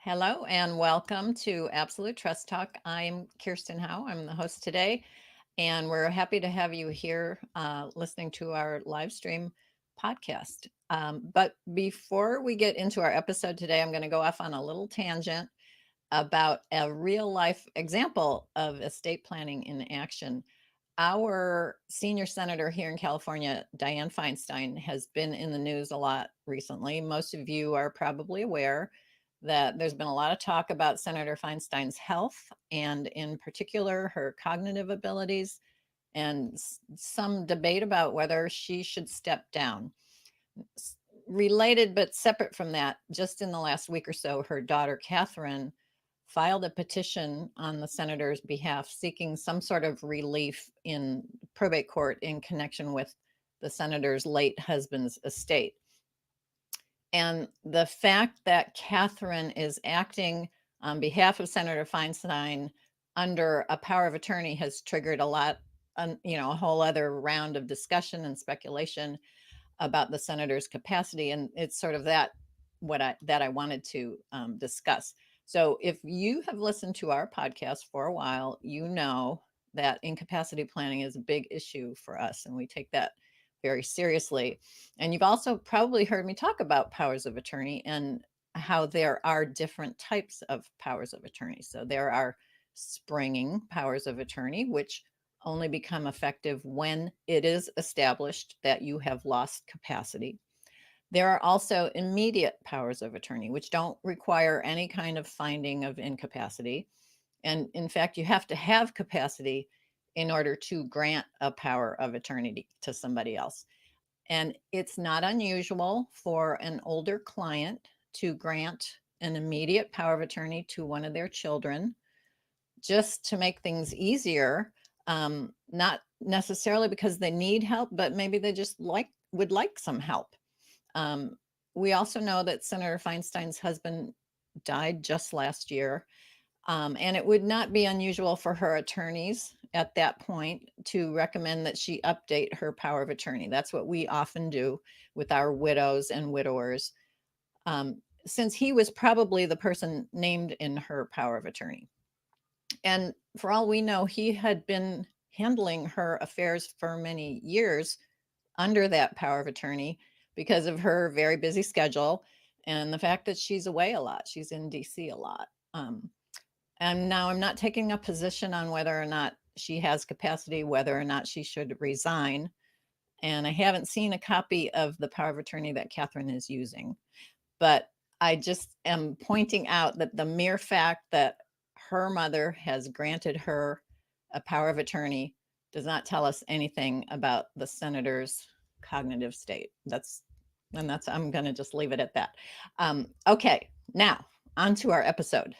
Hello and welcome to Absolute Trust Talk. I'm Kirsten Howe. I'm the host today, and we're happy to have you here listening to our live stream podcast. But before we get into our episode today, I'm going to go off on a little tangent about a real life example of estate planning in action. Our senior senator here in California, Dianne Feinstein, has been in the news a lot recently. Most of you are probably aware that there's been a lot of talk about Senator Feinstein's health, and in particular, her cognitive abilities, and some debate about whether she should step down. Related but separate from that, just in the last week or so, her daughter, Catherine, filed a petition on the senator's behalf seeking some sort of relief in probate court in connection with the senator's late husband's estate. And the fact that Catherine is acting on behalf of Senator Feinstein under a power of attorney has triggered a whole other round of discussion and speculation about the senator's capacity. And it's sort of that I wanted to discuss. So if you have listened to our podcast for a while, you know that incapacity planning is a big issue for us, and we take that very seriously. And you've also probably heard me talk about powers of attorney and how there are different types of powers of attorney. So there are springing powers of attorney, which only become effective when it is established that you have lost capacity. There are also immediate powers of attorney, which don't require any kind of finding of incapacity. And in fact, you have to have capacity in order to grant a power of attorney to somebody else. And it's not unusual for an older client to grant an immediate power of attorney to one of their children just to make things easier, not necessarily because they need help, but maybe they just would like some help. We also know that Senator Feinstein's husband died just last year, and it would not be unusual for her attorneys at that point to recommend that she update her power of attorney. That's what we often do with our widows and widowers, since he was probably the person named in her power of attorney. And for all we know, he had been handling her affairs for many years under that power of attorney because of her very busy schedule and the fact that she's away a lot. She's in DC a lot. And now I'm not taking a position on whether or not she has capacity, whether or not she should resign. And I haven't seen a copy of the power of attorney that Catherine is using. But I just am pointing out that the mere fact that her mother has granted her a power of attorney does not tell us anything about the senator's cognitive state. I'm going to just leave it at that. Okay, now on to our episode.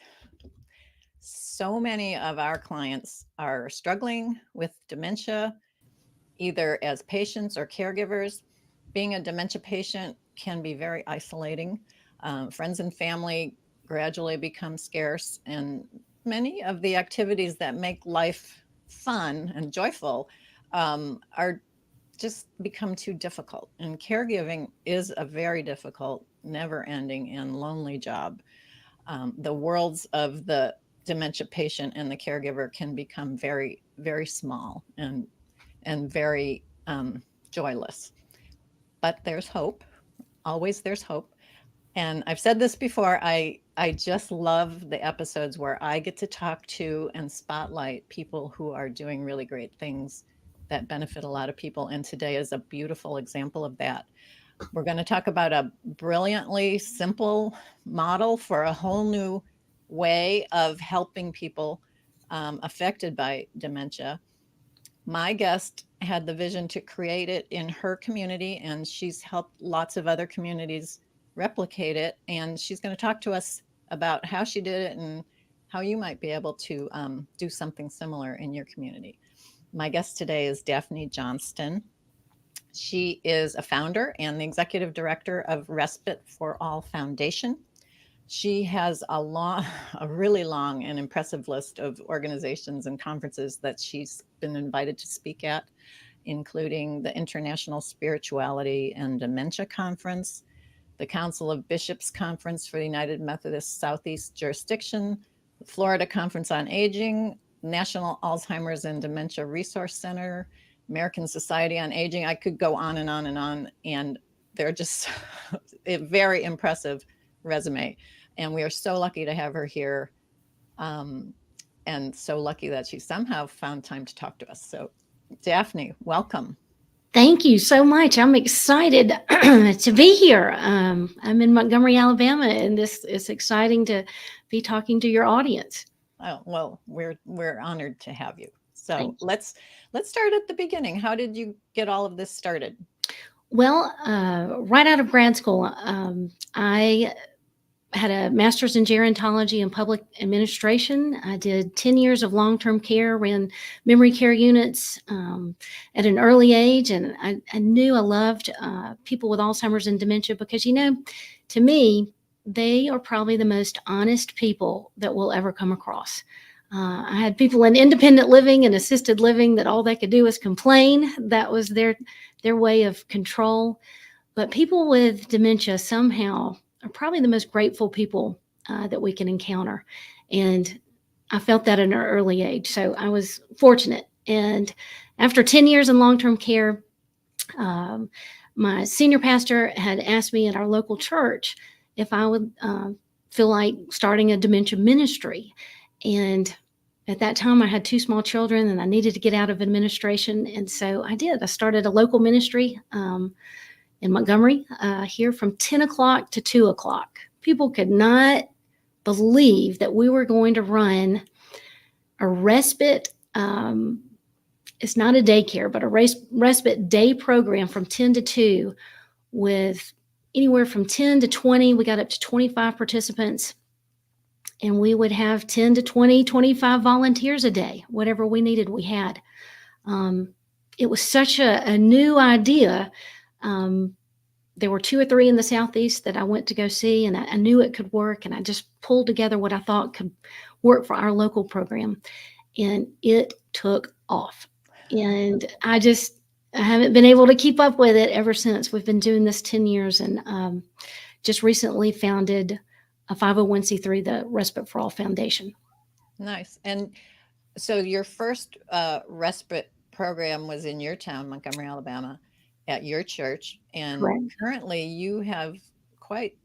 So many of our clients are struggling with dementia, either as patients or caregivers. Being a dementia patient can be very isolating. Friends and family gradually become scarce, and many of the activities that make life fun and joyful are just become too difficult. And caregiving is a very difficult, never-ending, and lonely job. The worlds of the dementia patient and the caregiver can become very, very small and very joyless. But there's hope. Always there's hope. And I've said this before, I just love the episodes where I get to talk to and spotlight people who are doing really great things that benefit a lot of people. And today is a beautiful example of that. We're going to talk about a brilliantly simple model for a whole new way of helping people affected by dementia. My guest had the vision to create it in her community, and she's helped lots of other communities replicate it. And she's going to talk to us about how she did it and how you might be able to do something similar in your community. My guest today is Daphne Johnston. She is a founder and the executive director of Respite for All Foundation. She has a really long and impressive list of organizations and conferences that she's been invited to speak at, including the International Spirituality and Dementia Conference, the Council of Bishops Conference for the United Methodist Southeast Jurisdiction, the Florida Conference on Aging, National Alzheimer's and Dementia Resource Center, American Society on Aging. I could go on and on and on, and they're just a very impressive resume. And we are so lucky to have her here, and so lucky that she somehow found time to talk to us. So, Daphne, welcome. Thank you so much. I'm excited to be here. I'm in Montgomery, Alabama, and this is exciting to be talking to your audience. Oh, well, we're honored to have you. So let's start at the beginning. How did you get all of this started? Well, right out of grad school, I had a master's in gerontology and public administration. I did 10 years of long-term care, ran memory care units at an early age. And I knew I loved people with Alzheimer's and dementia because, to me, they are probably the most honest people that we'll ever come across. I had people in independent living and assisted living that all they could do was complain. That was their way of control. But people with dementia somehow are probably the most grateful people that we can encounter. And I felt that at an early age. So I was fortunate. And after 10 years in long-term care, my senior pastor had asked me at our local church if I would feel like starting a dementia ministry. And at that time, I had 2 small children and I needed to get out of administration. And so I did. I started a local ministry in Montgomery, here from 10 o'clock to 2 o'clock. People could not believe that we were going to run a respite. It's not a daycare, but a respite day program from 10 to 2 with anywhere from 10 to 20. We got up to 25 participants. And we would have 10 to 20, 25 volunteers a day. Whatever we needed, we had. It was such a new idea. There were 2 or 3 in the Southeast that I went to go see, and I knew it could work. And I just pulled together what I thought could work for our local program. And it took off. And I haven't been able to keep up with it ever since. We've been doing this 10 years and just recently founded a 501c3, the Respite for All Foundation. Nice. And so your first respite program was in your town, Montgomery, Alabama, at your church. And Correct. Currently you have quite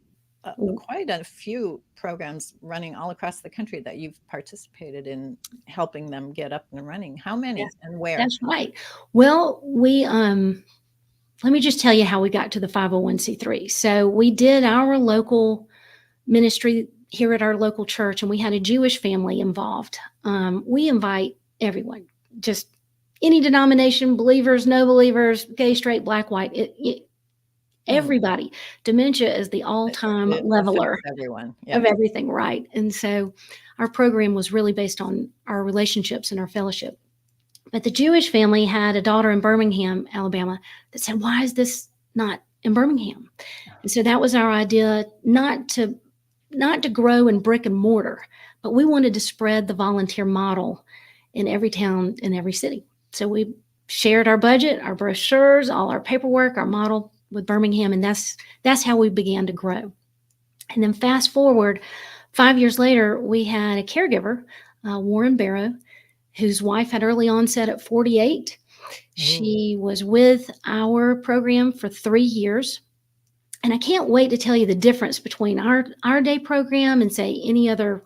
a few programs running all across the country that you've participated in helping them get up and running. How many and where? That's right. Well, we let me just tell you how we got to the 501c3. So we did our local ministry here at our local church, and we had a Jewish family involved. We invite everyone, just any denomination, believers, no believers, gay, straight, black, white, everybody. Dementia is the all-time leveler of everything, right? And so our program was really based on our relationships and our fellowship. But the Jewish family had a daughter in Birmingham, Alabama, that said, why is this not in Birmingham? And so that was our idea, not to grow in brick and mortar, but we wanted to spread the volunteer model in every town, in every city. So we shared our budget, our brochures, all our paperwork, our model with Birmingham, and that's how we began to grow. And then fast forward 5 years later, we had a caregiver, Warren Barrow, whose wife had early onset at 48. She was with our program for 3 years. And I can't wait to tell you the difference between our day program and, say, any other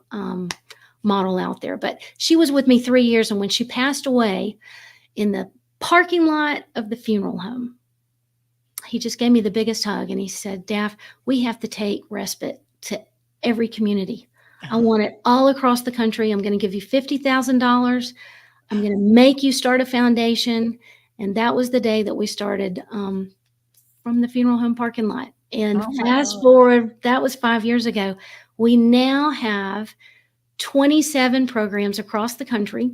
model out there. But she was with me 3 years. And when she passed away in the parking lot of the funeral home, he just gave me the biggest hug. And he said, Daph, we have to take respite to every community. I want it all across the country. I'm going to give you $50,000. I'm going to make you start a foundation. And that was the day that we started from the funeral home parking lot. And fast forward, that was 5 years ago. We now have 27 programs across the country,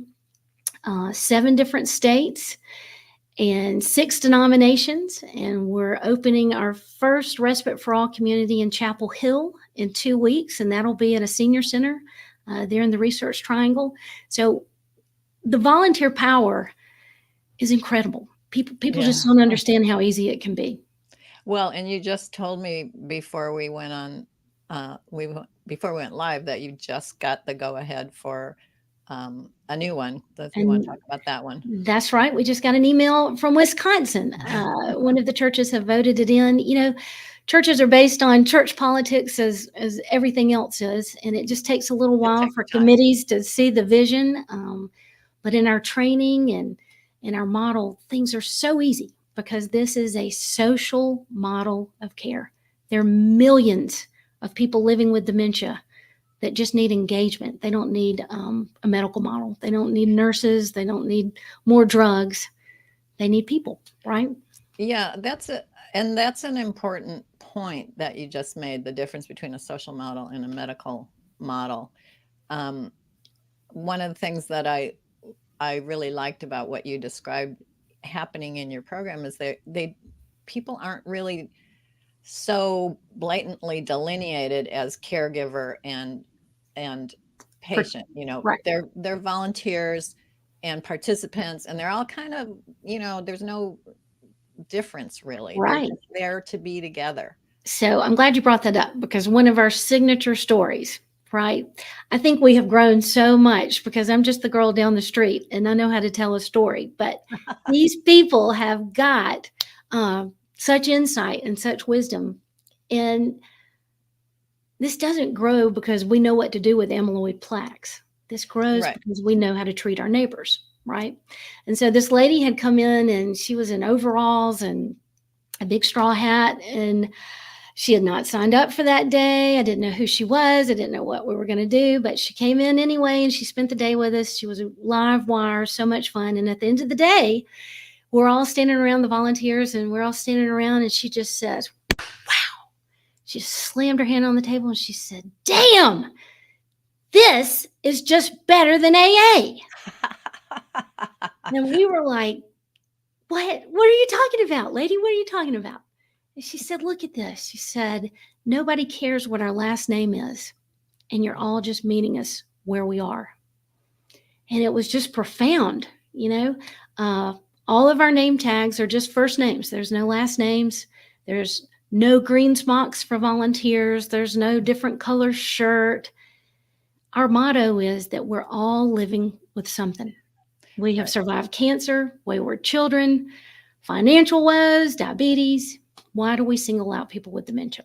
7 different states, and 6 denominations. And we're opening our first Respite for All community in Chapel Hill in 2 weeks. And that'll be at a senior center there in the Research Triangle. So the volunteer power is incredible. People just don't understand how easy it can be. Well, and you just told me before we went on, before we went live that you just got the go ahead for a new one. If you want to And talk about that one. that's right. We just got an email from Wisconsin. One of the churches have voted it in. You know, churches are based on church politics as everything else is, and it just takes a little It while takes for time. committees to see the vision. But in our training and in our model, things are so easy because this is a social model of care. There are millions of people living with dementia that just need engagement. They don't need a medical model. They don't need nurses. They don't need more drugs. They need people, right? Yeah, and that's an important point that you just made, the difference between a social model and a medical model. Um, One of the things that I really liked about what you described happening in your program is they people aren't really so blatantly delineated as caregiver and For, patient. right, They're volunteers and participants, and they're all kind of, there's no difference really. They're right. just there to be together. So I'm glad you brought that up because one of our signature stories, right? I think we have grown so much because I'm just the girl down the street and I know how to tell a story. But these people have got such insight and such wisdom. And this doesn't grow because we know what to do with amyloid plaques. This grows Right. because we know how to treat our neighbors, right? And so this lady had come in and she was in overalls and a big straw hat, and she had not signed up for that day. I didn't know who she was. I didn't know what we were going to do, but she came in anyway and she spent the day with us. She was a live wire, so much fun. And at the end of the day, we're all standing around, the volunteers, and we're all standing around, and she just says, wow. She just slammed her hand on the table and she said, damn, this is just better than AA. And we were like, what are you talking about, lady? What are you talking about? And she said, look at this. She said, nobody cares what our last name is. And you're all just meeting us where we are. And it was just profound, you know. All of our name tags are just first names. There's no last names. There's no green smocks for volunteers. There's no different color shirt. Our motto is that we're all living with something. We have Right. survived cancer, wayward children, financial woes, diabetes. Why do we single out people with dementia?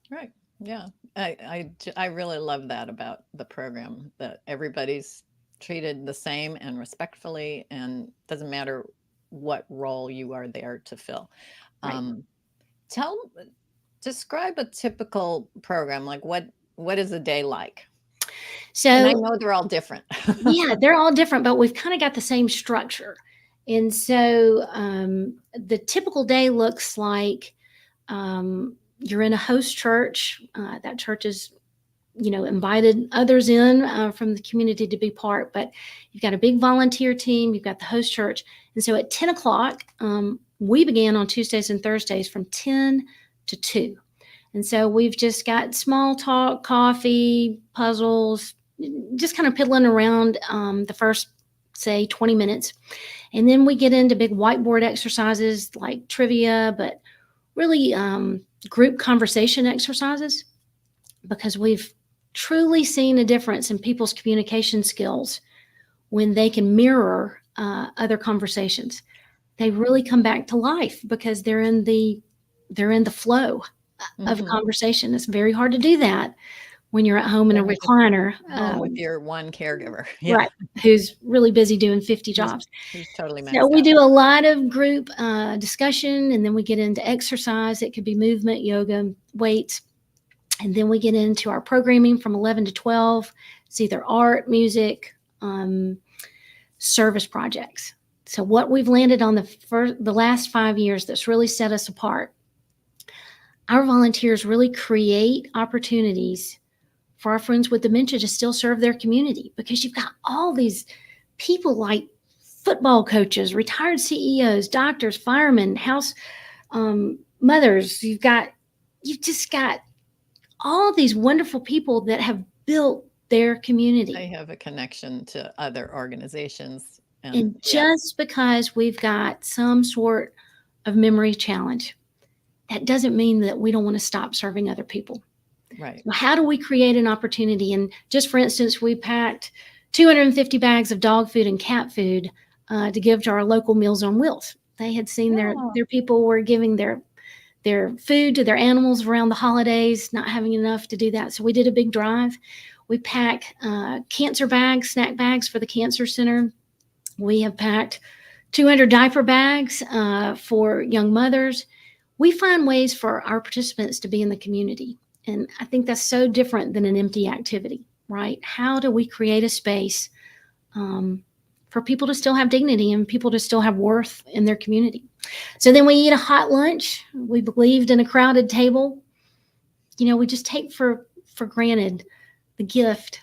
Right. Yeah. I really love that about the program, that everybody's treated the same and respectfully, and doesn't matter what role you are there to fill. Right. Um, tell Describe a typical program. Like what is a day like? And I So, know they're all different. yeah, they're all different, but we've kind of got the same structure. And so the typical day looks like you're in a host church. That church is, invited others in from the community to be part, but you've got a big volunteer team, you've got the host church. And so at 10 o'clock, we began on Tuesdays and Thursdays from 10 to 2. And so we've just got small talk, coffee, puzzles, just kind of piddling around the first, say, 20 minutes. And then we get into big whiteboard exercises like trivia, but really group conversation exercises, because we've truly seen a difference in people's communication skills when they can mirror other conversations. They really come back to life because they're in the flow of a Mhm. conversation. It's very hard to do that when you're at home in a When you're just recliner, home with your one caregiver. Yeah. right, who's really busy doing 50 Who's jobs. who's totally So maxed we out. do a lot of group discussion, and then we get into exercise. It could be movement, yoga, weights. And then we get into our programming from 11 to 12. It's either art, music, service projects. So what we've landed on the last 5 years that's really set us apart, our volunteers really create opportunities for our friends with dementia to still serve their community, because you've got all these people like football coaches, retired CEOs, doctors, firemen, house mothers. You've just got all these wonderful people that have built their I community. have a connection to other organizations, and And yeah. just because we've got some sort of memory challenge that doesn't mean that we don't want to stop serving other people. Right. So how do we create an opportunity? And just for instance, we packed 250 bags of dog food and cat food to give to our local Meals on Wheels. They had seen their people were giving their food to their animals around the holidays, not having enough to do that. So we did a big drive. We pack cancer bags, snack bags for the cancer center. We have packed 200 diaper bags for young mothers. We find ways for our participants to be in the community. And I think that's so different than an empty activity, right? How do we create a space for people to still have dignity and people to still have worth in their community? So then we eat a hot lunch. We believed in a crowded table. We just take for granted the gift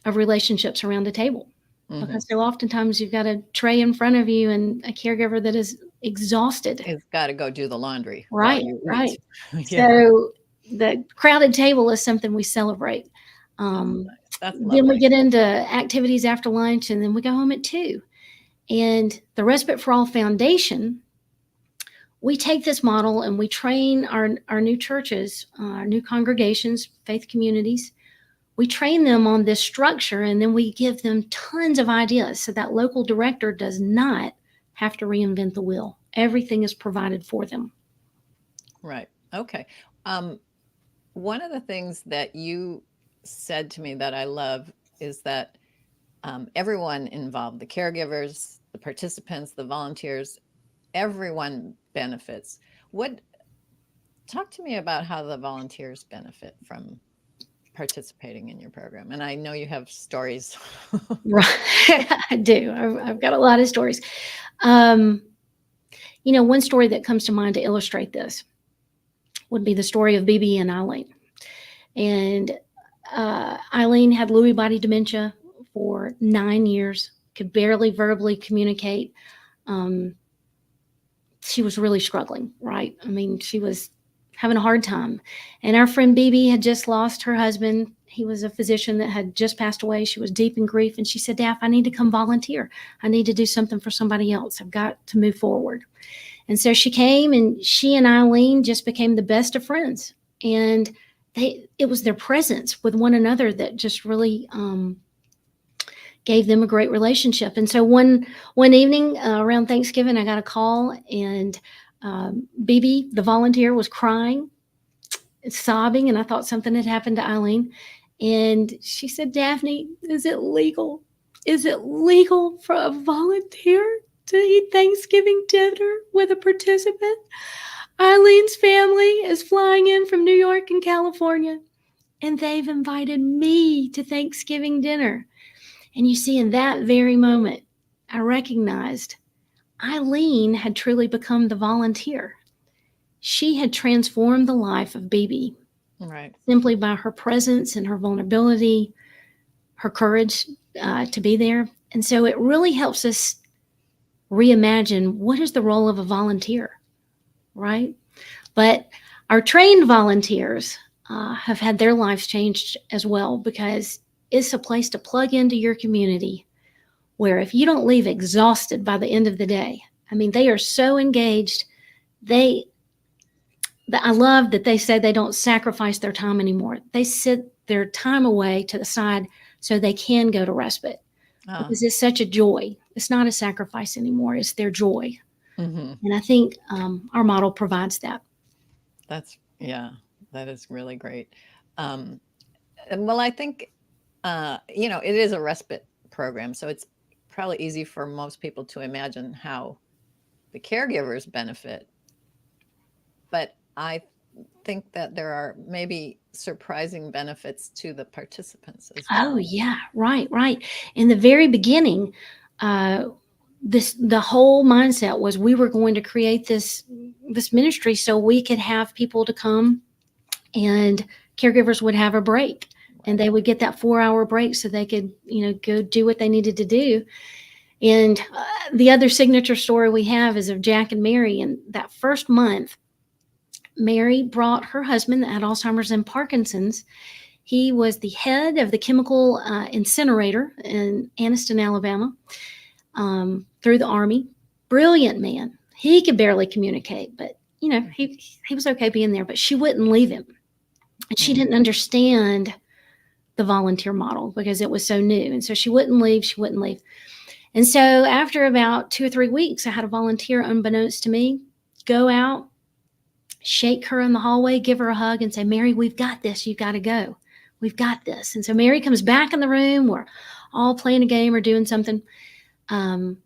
of relationships around a table. Mm-hmm. Because so oftentimes you've got a tray in front of you and a caregiver that is exhausted. It's got to go do the laundry. Right. Yeah. So the crowded table is something we celebrate. That's then we get into activities after lunch, and then we go home at 2. And the Respite for All Foundation, we take this model and we train our new churches, our new congregations, faith communities. We train them on this structure, and then we give them tons of ideas so that local director does not have to reinvent the wheel. Everything is provided for them. Right. Okay. One of the things that you said to me that I love is that everyone involved, the caregivers, the participants, the volunteers, everyone benefits. Talk to me about how the volunteers benefit from participating in your program. And I know you have stories. Right. I do. I've got a lot of stories. One story that comes to mind to illustrate this would be the story of BB and Eileen. And Eileen had Lewy body dementia for 9 years, could barely verbally communicate. She was really struggling, right? I mean, she was having a hard time. And our friend BB had just lost her husband. He was a physician that had just passed away. She was deep in grief. And she said, Daff, I need to come volunteer. I need to do something for somebody else. I've got to move forward. And so she came, and she and Eileen just became the best of friends. And it was their presence with one another that just really gave them a great relationship. And so one evening around Thanksgiving, I got a call, and BB, the volunteer, was crying, sobbing, and I thought something had happened to Eileen. And she said, Daphne, is it legal? Is it legal for a volunteer to eat Thanksgiving dinner with a participant? Eileen's family is flying in from New York and California, and they've invited me to Thanksgiving dinner. And you see, in that very moment, I recognized Eileen had truly become the volunteer. She had transformed the life of BB, right, simply by her presence and her vulnerability, her courage to be there. And so it really helps us reimagine what is the role of a volunteer, right? But our trained volunteers have had their lives changed as well, because it's a place to plug into your community where if you don't leave exhausted by the end of the day, I mean, they are so engaged. I love that they say they don't sacrifice their time anymore. They sit their time away to the side so they can go to respite because it's such a joy. It's not a sacrifice anymore. It's their joy. Mm-hmm. And I think our model provides that. That is really great. Well, I think, it is a respite program, so it's probably easy for most people to imagine how the caregivers benefit. But I think that there are maybe surprising benefits to the participants as well. Oh, yeah, right. In the very beginning, the whole mindset was we were going to create this ministry so we could have people to come, and caregivers would have a break, and they would get that 4-hour break so they could, go do what they needed to do. And the other signature story we have is of Jack and Mary. And that first month, Mary brought her husband that had Alzheimer's and Parkinson's. He was the head of the chemical incinerator in Anniston, Alabama, through the Army. Brilliant man. He could barely communicate, but, he was okay being there, but she wouldn't leave him. And she Mm. didn't understand the volunteer model because it was so new. And so she wouldn't leave. And so after about 2 or 3 weeks, I had a volunteer, unbeknownst to me, go out, shake her in the hallway, give her a hug, and say, Mary, we've got this. You've got to go. We've got this. And so Mary comes back in the room. We're all playing a game or doing something. And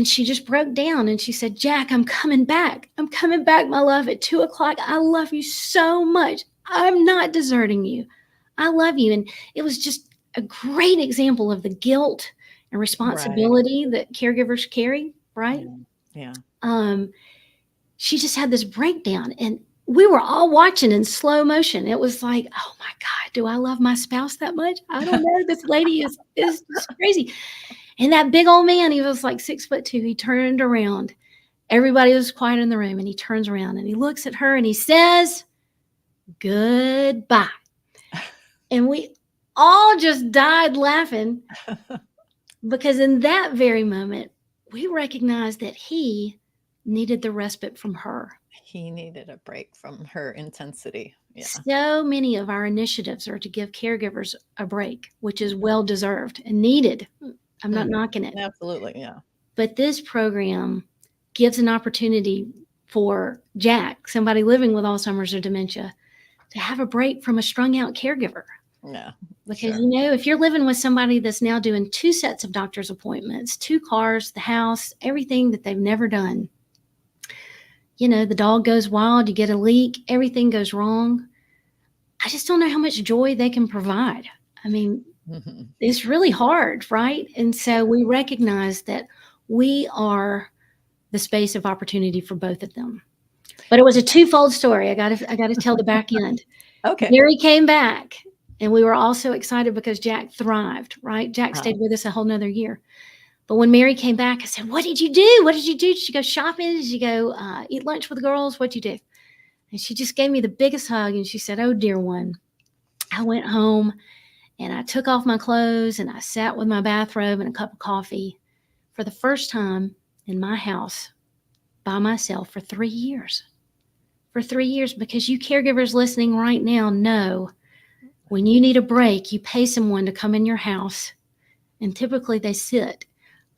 she just broke down and she said, Jack, I'm coming back. I'm coming back, my love, at 2:00. I love you so much. I'm not deserting you. I love you. And it was just a great example of the guilt and responsibility that caregivers carry, right? Yeah. She just had this breakdown and we were all watching in slow motion. It was like, oh my God, do I love my spouse that much? I don't know. This lady is just crazy. And that big old man, he was like 6'2". He turned around. Everybody was quiet in the room and he turns around and he looks at her and he says, goodbye. And we all just died laughing because in that very moment, we recognized that he needed the respite from her. He needed a break from her intensity. Yeah. So many of our initiatives are to give caregivers a break, which is well-deserved and needed. I'm not knocking it. Absolutely, yeah. But this program gives an opportunity for Jack, somebody living with Alzheimer's or dementia, to have a break from a strung-out caregiver. Yeah. Because, if you're living with somebody that's now doing 2 sets of doctor's appointments, 2 cars, the house, everything that they've never done, the dog goes wild, you get a leak, everything goes wrong. I just don't know how much joy they can provide. I mean, it's really hard, right? And so we recognize that we are the space of opportunity for both of them. But it was a twofold story. I got to tell the back end. Okay. Mary came back, and we were all so excited because Jack thrived, right? Jack stayed with us a whole nother year. But when Mary came back, I said, what did you do? What did you do? Did you go shopping? Did you go eat lunch with the girls? What'd you do? And she just gave me the biggest hug, and she said, oh, dear one, I went home, and I took off my clothes, and I sat with my bathrobe and a cup of coffee for the first time in my house by myself for 3 years. For 3 years, because you caregivers listening right now know when you need a break, you pay someone to come in your house, and typically they sit.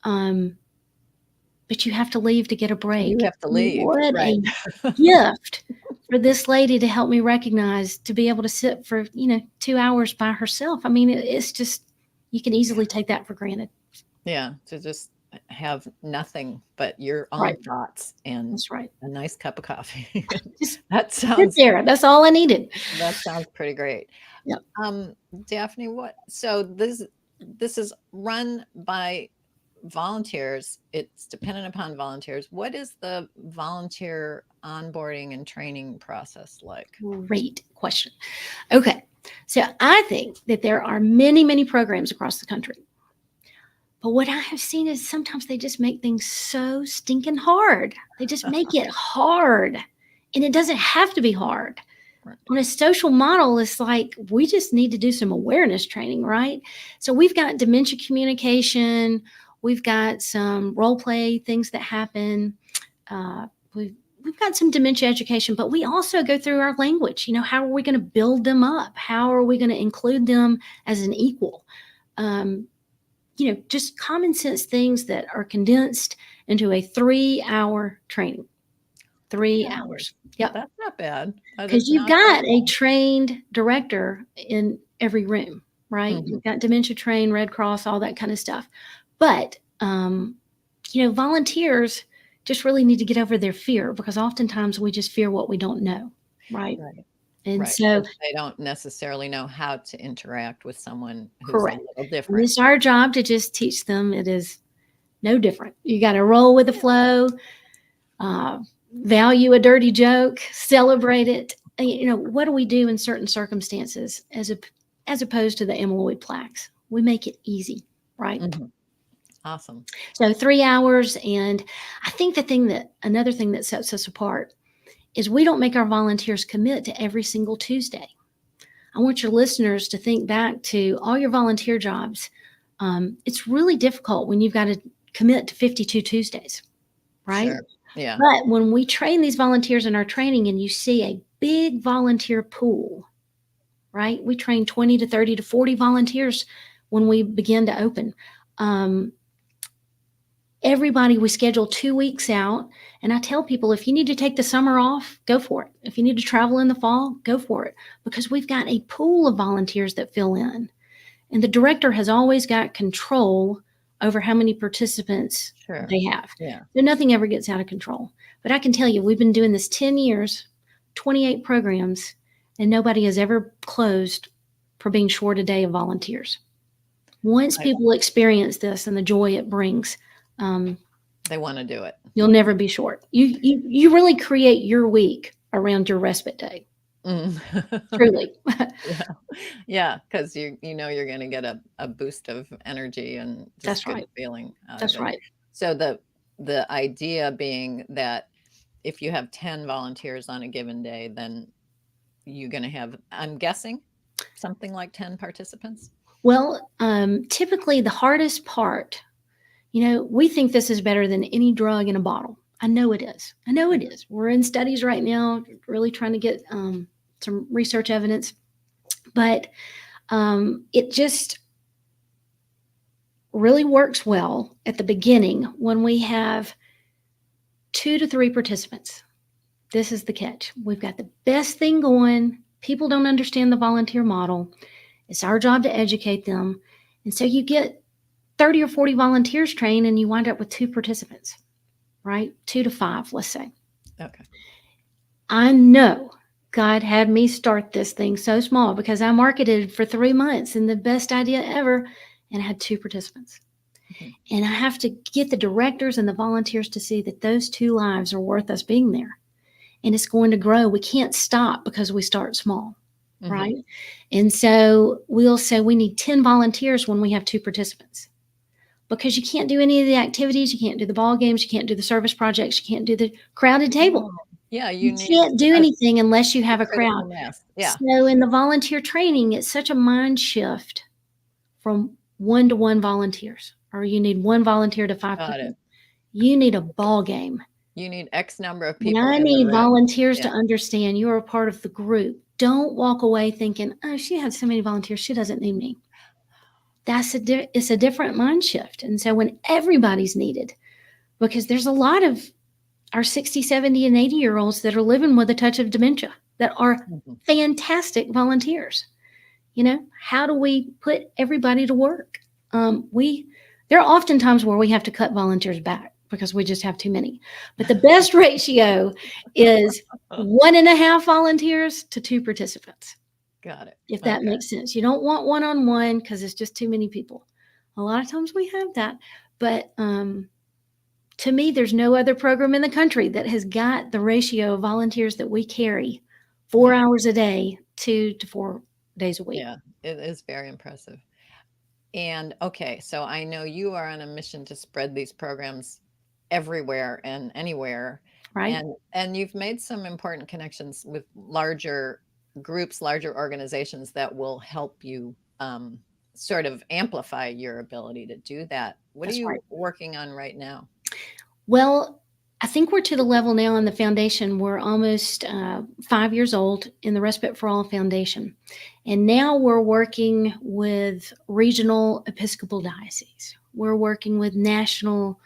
But you have to leave to get a break. You have to leave. What right. a gift for this lady to help me recognize, to be able to sit for, 2 hours by herself. I mean, it's just, you can easily take that for granted. Yeah. To just have nothing but your own thoughts and That's right. a nice cup of coffee. That sounds there. That's all I needed. That sounds pretty great. Yep. Daphne, so this is run by volunteers. It's dependent upon volunteers. What is the volunteer onboarding and training process like? Great question. Okay. So I think that there are many, many programs across the country. But what I have seen is sometimes they just make things so stinking hard. They just make it hard. And it doesn't have to be hard. Right. On a social model, it's like we just need to do some awareness training, right? So we've got dementia communication. We've got some role play things that happen. We've got some dementia education, but we also go through our language. How are we going to build them up? How are we going to include them as an equal? Just common sense things that are condensed into a 3-hour training. 3 hours. Yep. That's not bad. Because you've got a trained director in every room, right? Mm-hmm. You've got dementia trained, Red Cross, all that kind of stuff. But, volunteers just really need to get over their fear, because oftentimes we just fear what we don't know, right? And so they don't necessarily know how to interact with someone who's correct. A little different. It's our job to just teach them it is no different. You got to roll with the flow, value a dirty joke, celebrate it. What do we do in certain circumstances as opposed to the amyloid plaques? We make it easy, right? Mm-hmm. Awesome. So 3 hours. And I think another thing that sets us apart is we don't make our volunteers commit to every single Tuesday. I want your listeners to think back to all your volunteer jobs. It's really difficult when you've got to commit to 52 Tuesdays, right? Sure. Yeah. But when we train these volunteers in our training and you see a big volunteer pool, right? We train 20 to 30 to 40 volunteers when we begin to open. Everybody, we schedule 2 weeks out. And I tell people, if you need to take the summer off, go for it. If you need to travel in the fall, go for it. Because we've got a pool of volunteers that fill in. And the director has always got control over how many participants they have. Yeah. So nothing ever gets out of control. But I can tell you, we've been doing this 10 years, 28 programs, and nobody has ever closed for being short a day of volunteers. Once people experience this and the joy it brings, they want to do it. You'll never be short. You really create your week around your respite day. Truly. Yeah, because you know you're going to get a boost of energy and just good feeling. That's right. So the idea being that if you have 10 volunteers on a given day, then you're going to have, I'm guessing, something like 10 participants? Well, typically the hardest part, we think this is better than any drug in a bottle. I know it is. We're in studies right now, really trying to get some research evidence. But it just really works well at the beginning when we have 2 to 3 participants. This is the catch. We've got the best thing going. People don't understand the volunteer model. It's our job to educate them. And so you get 30 or 40 volunteers trained and you wind up with 2 participants, right? 2 to 5, let's say. Okay. I know God had me start this thing so small because I marketed for 3 months and the best idea ever, and I had 2 participants. Mm-hmm. And I have to get the directors and the volunteers to see that those 2 lives are worth us being there. And it's going to grow. We can't stop because we start small, mm-hmm. right? And so we'll say we need 10 volunteers when we have 2 participants. Because you can't do any of the activities, you can't do the ball games, you can't do the service projects, you can't do the crowded table. Yeah, you can't do anything unless you have a crowd. Yeah. So in the volunteer training, it's such a mind shift from 1-to-1 volunteers, or you need 1 volunteer to 5 people. It. You need a ball game. You need X number of people. And I need volunteers to understand you're a part of the group. Don't walk away thinking, oh, she had so many volunteers, she doesn't need me. It's a different mind shift. And so when everybody's needed, because there's a lot of our 60, 70, and 80-year-olds that are living with a touch of dementia that are mm-hmm. fantastic volunteers. How do we put everybody to work? There are often times where we have to cut volunteers back because we just have too many. But the best ratio is 1.5 volunteers to 2 participants. Got it. If that makes sense. You don't want one-on-one because it's just too many people. A lot of times we have that. But to me, there's no other program in the country that has got the ratio of volunteers that we carry 4 hours a day, 2 to 4 days a week. Yeah, it is very impressive. And okay, so I know you are on a mission to spread these programs everywhere and anywhere. Right. And you've made some important connections with larger groups, larger organizations that will help you sort of amplify your ability to do that. What are you working on right now? Well, I think we're to the level now in the foundation. We're almost 5 years old in the Respite for All Foundation. And now we're working with regional Episcopal dioceses. We're working with national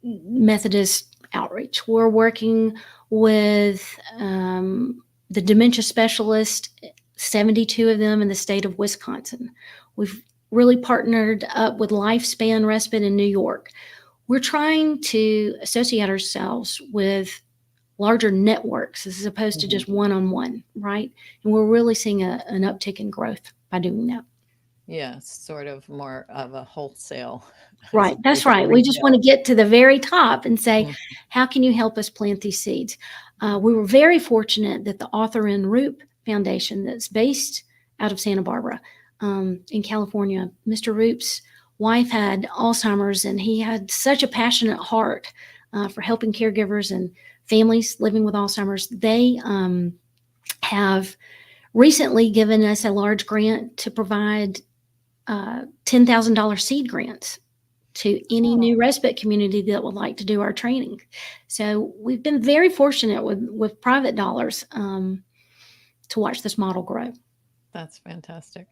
Methodist outreach. We're working with the dementia specialists, 72 of them in the state of Wisconsin. We've really partnered up with Lifespan Respite in New York. We're trying to associate ourselves with larger networks as opposed to just one-on-one, right? And we're really seeing an uptick in growth by doing that. Yeah, sort of more of a wholesale. Right, that's right. We just want to get to the very top and say, how can you help us plant these seeds? We were very fortunate that the Author in Roop Foundation that's based out of Santa Barbara in California, Mr. Roop's wife had Alzheimer's, and he had such a passionate heart for helping caregivers and families living with Alzheimer's. They have recently given us a large grant to provide $10,000 seed grants to any new respite community that would like to do our training. So we've been very fortunate with private dollars to watch this model grow. That's fantastic.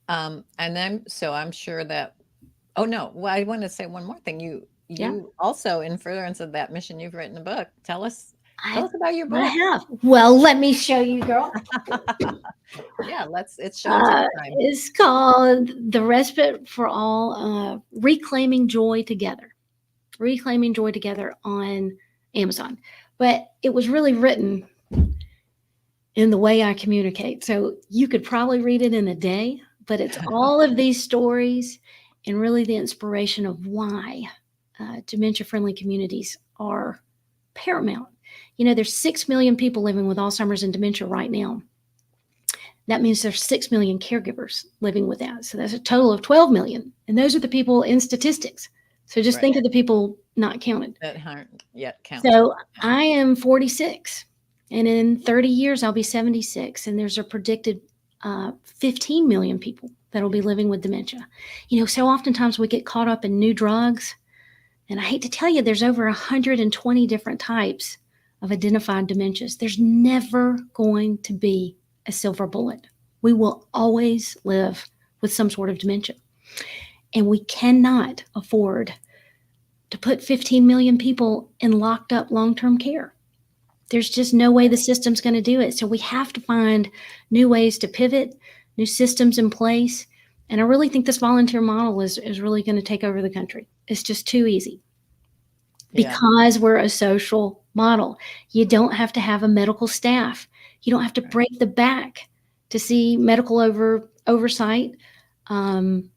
And then, so I'm sure that, oh no, well, I want to say one more thing. You also, in furtherance of that mission, you've written a book. Tell us about your book. I have. Well, let me show you, girl. Yeah, it's showtime. It's called The Respite for All, Reclaiming Joy Together. Reclaiming Joy Together on Amazon. But it was really written in the way I communicate. So you could probably read it in a day, but it's all of these stories and really the inspiration of why dementia-friendly communities are paramount. You know, there's 6 million people living with Alzheimer's and dementia right now. That means there's 6 million caregivers living with that. So that's a total of 12 million. And those are the people in statistics. So just think of the people not counted. That aren't yet counted. So I am 46. And in 30 years, I'll be 76. And there's a predicted 15 million people that will be living with dementia. You know, so oftentimes we get caught up in new drugs. And I hate to tell you, there's over 120 different types of identified dementias. There's never going to be a silver bullet. We will always live with some sort of dementia. And we cannot afford to put 15 million people in locked up long-term care. There's just no way the system's going to do it. So we have to find new ways to pivot, new systems in place. And I really think this volunteer model is really going to take over the country. It's just too easy because we're a social model. You don't have to have a medical staff. You don't have to break the back to see medical oversight. And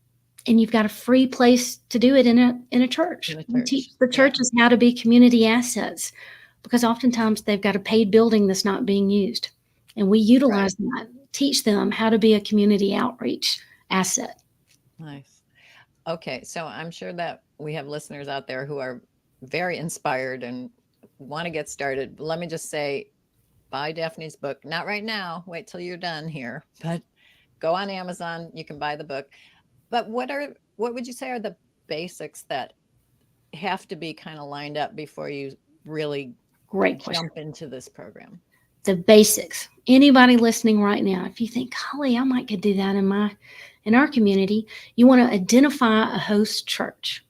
you've got a free place to do it in a church. Teach the churches how to be community assets, because oftentimes they've got a paid building that's not being used. And we utilize that, teach them how to be a community outreach asset. Nice. Okay. So I'm sure that we have listeners out there who are very inspired and want to get started. Let me just say, buy Daphne's book. Not right now. Wait till you're done here, but go on Amazon. You can buy the book. But what would you say are the basics that have to be kind of lined up before you really jump into this program? The basics. Anybody listening right now, if you think, golly, I might could do that in our community, you want to identify a host church.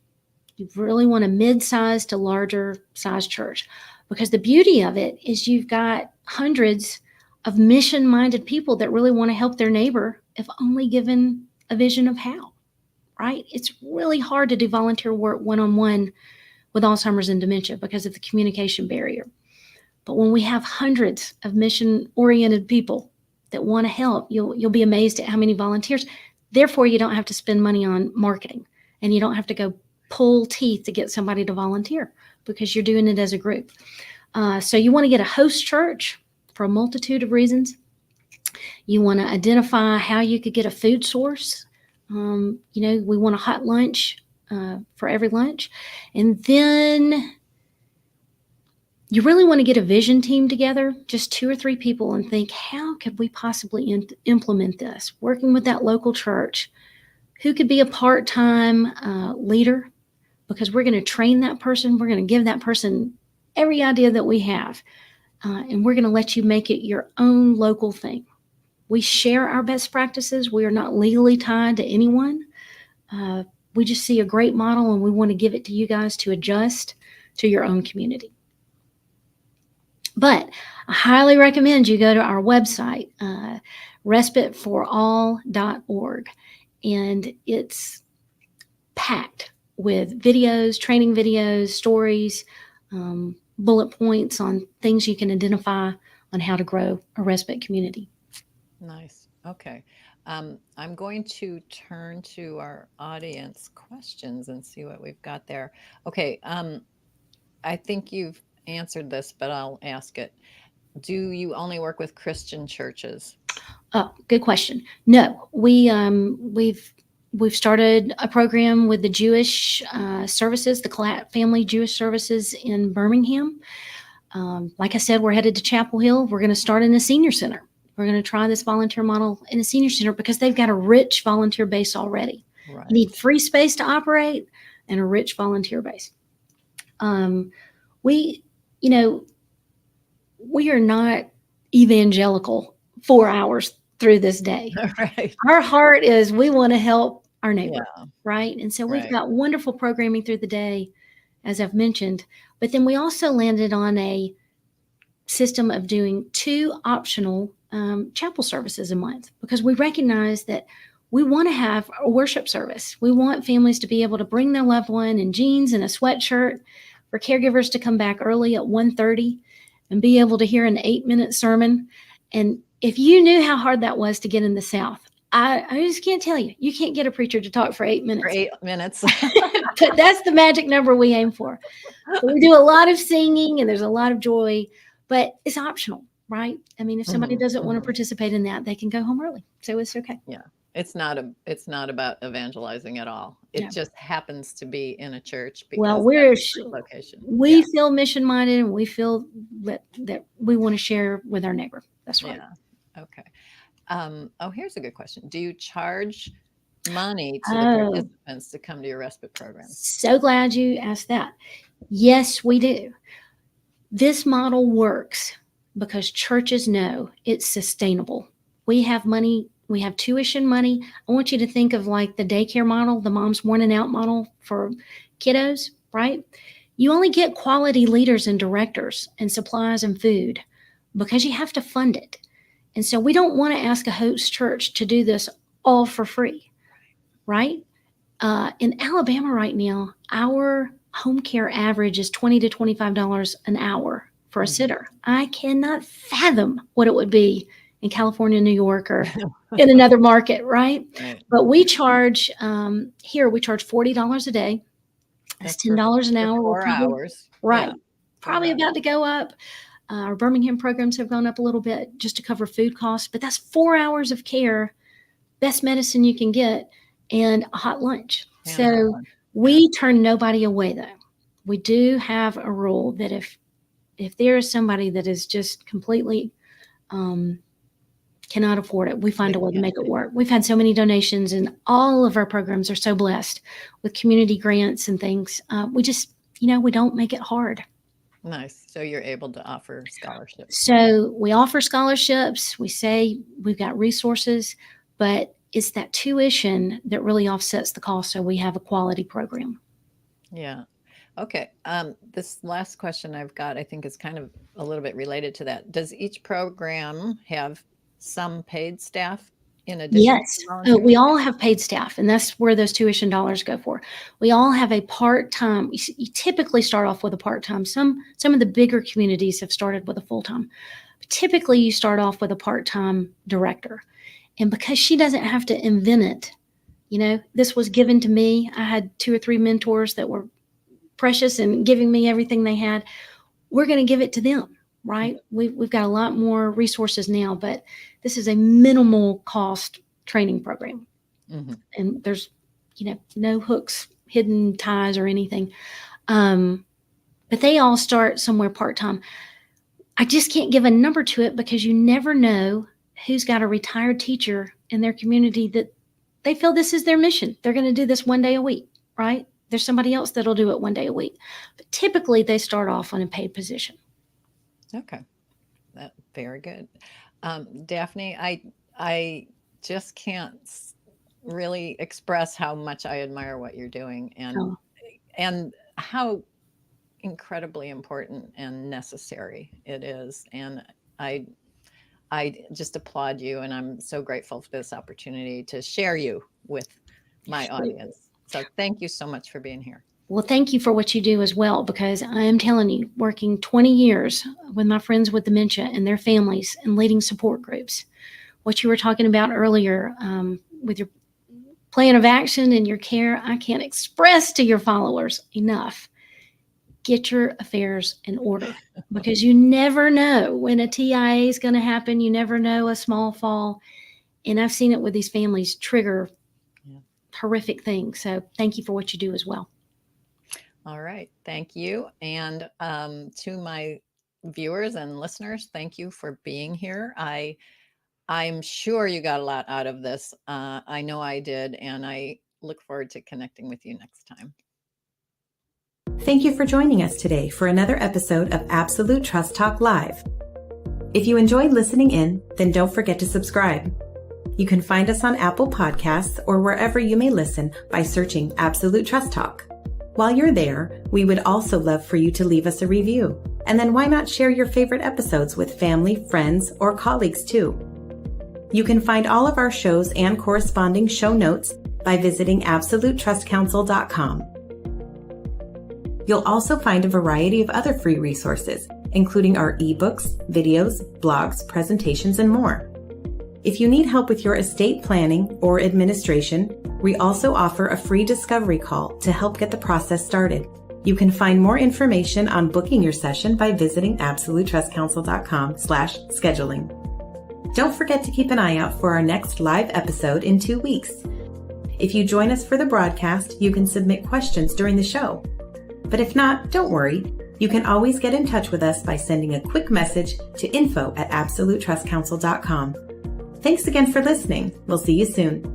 You really want a mid-sized to larger size church, because the beauty of it is you've got hundreds of mission-minded people that really want to help their neighbor, if only given a vision of how, right? It's really hard to do volunteer work one-on-one with Alzheimer's and dementia because of the communication barrier. But when we have hundreds of mission-oriented people that want to help, you'll be amazed at how many volunteers. Therefore, you don't have to spend money on marketing, and you don't have to go pull teeth to get somebody to volunteer, because you're doing it as a group. So you want to get a host church for a multitude of reasons. You want to identify how you could get a food source. You know, we want a hot lunch for every lunch. And then you really want to get a vision team together, just 2 or 3 people, and think, how could we possibly implement this? Working with that local church, who could be a part-time leader, because we're going to train that person. We're going to give that person every idea that we have, and we're going to let you make it your own local thing. We share our best practices. We are not legally tied to anyone. We just see a great model, and we want to give it to you guys to adjust to your own community. But I highly recommend you go to our website, respiteforall.org, and it's packed with videos, training videos, stories, bullet points on things you can identify on how to grow a respite community. Nice. Okay. I'm going to turn to our audience questions and see what we've got there. Okay. I think you've answered this, but I'll ask it. Do you only work with Christian churches? Oh, good question. No, we've started a program with the Jewish services, the Family Jewish Services in Birmingham. Like I said, we're headed to Chapel Hill. We're going to start in a senior center. We're going to try this volunteer model in a senior center because they've got a rich volunteer base already. Right. You need free space to operate. and a rich volunteer base. We, you know, we are not evangelical 4 hours through this day. Right. Our heart is we want to help our neighbor, Yeah. right? And so we've Right. got wonderful programming through the day, as I've mentioned. But then we also landed on a system of doing 2 optional chapel services a month because we recognize that we want to have a worship service. We want families to be able to bring their loved one in jeans and a sweatshirt, for caregivers to come back early at 1:30 and be able to hear an 8-minute sermon. And if you knew how hard that was to get in the South, I just can't tell you. You can't get a preacher to talk for 8 For minutes. 8 minutes. But that's the magic number we aim for. So we do a lot of singing and there's a lot of joy, but it's optional, right? I mean, if somebody doesn't want to participate in that, they can go home early. So it's okay. Yeah. It's not about evangelizing at all. It No. just happens to be in a church Well, because that's the location. we feel mission minded and we feel that we want to share with our neighbor. That's right. Yeah. Okay. Here's a good question. Do you charge money to the participants to come to your respite program? So glad you asked that. Yes, we do. This model works because churches know it's sustainable. We have money, we have tuition money. I want you to think of like the daycare model, the mom's morning out model for kiddos, right? You only get quality leaders and directors and supplies and food because you have to fund it. And so we don't want to ask a host church to do this all for free, right? In Alabama right now, our home care average is $20 to $25 an hour for a sitter. I cannot fathom what it would be in California, New York, or in another market, right? But we charge, here we charge $40 a day. That's $10 an hour. For 4 hours. Right. Probably about to go up. Our Birmingham programs have gone up a little bit just to cover food costs, but that's 4 hours of care, best medicine you can get, and a hot lunch. So we turn nobody away, though. We do have a rule that if there is somebody that is just completely cannot afford it, we find a way to make it work. We've had so many donations, and all of our programs are so blessed with community grants and things. We just, we don't make it hard. Nice. So you're able to offer scholarships. So we offer scholarships. We say we've got resources, but it's that tuition that really offsets the cost. So we have a quality program. Yeah. Okay. This last question I've got, I think is kind of a little bit related to that. Does each program have some paid staff in addition? Yes. We all have paid staff, and that's where those tuition dollars go for. We all have a part-time. You typically start off with a part-time. Some of the bigger communities have started with a full-time. But typically, you start off with a part-time director. And because she doesn't have to invent it, this was given to me. I had 2 or 3 mentors that were precious and giving me everything they had. We're going to give it to them, right? We've got a lot more resources now, but this is a minimal cost training program. And there's, no hooks, hidden ties or anything. But they all start somewhere part-time. I just can't give a number to it because you never know who's got a retired teacher in their community that they feel this is their mission. They're going to do this 1 day a week, right? There's somebody else that'll do it 1 day a week. But typically they start off on a paid position. Okay. Very good. Daphne, I just can't really express how much I admire what you're doing and how incredibly important and necessary it is. And I just applaud you, and I'm so grateful for this opportunity to share you with my audience. So thank you so much for being here. Well, thank you for what you do as well, because I am telling you, working 20 years with my friends with dementia and their families and leading support groups, what you were talking about earlier with your plan of action and your care, I can't express to your followers enough. Get your affairs in order, because you never know when a TIA is going to happen. You never know a small fall. And I've seen it with these families trigger horrific things. So thank you for what you do as well. All right. Thank you. And to my viewers and listeners, thank you for being here. I'm sure you got a lot out of this. I know I did, and I look forward to connecting with you next time. Thank you for joining us today for another episode of Absolute Trust Talk Live. If you enjoyed listening in, then don't forget to subscribe. You can find us on Apple Podcasts or wherever you may listen by searching Absolute Trust Talk. While you're there, we would also love for you to leave us a review. And then why not share your favorite episodes with family, friends, or colleagues too? You can find all of our shows and corresponding show notes by visiting absolutetrustcounsel.com. You'll also find a variety of other free resources, including our ebooks, videos, blogs, presentations, and more. If you need help with your estate planning or administration, we also offer a free discovery call to help get the process started. You can find more information on booking your session by visiting absolutetrustcounsel.com/scheduling. Don't forget to keep an eye out for our next live episode in 2 weeks. If you join us for the broadcast, you can submit questions during the show. But if not, don't worry. You can always get in touch with us by sending a quick message to info@absolutetrustcounsel.com. Thanks again for listening. We'll see you soon.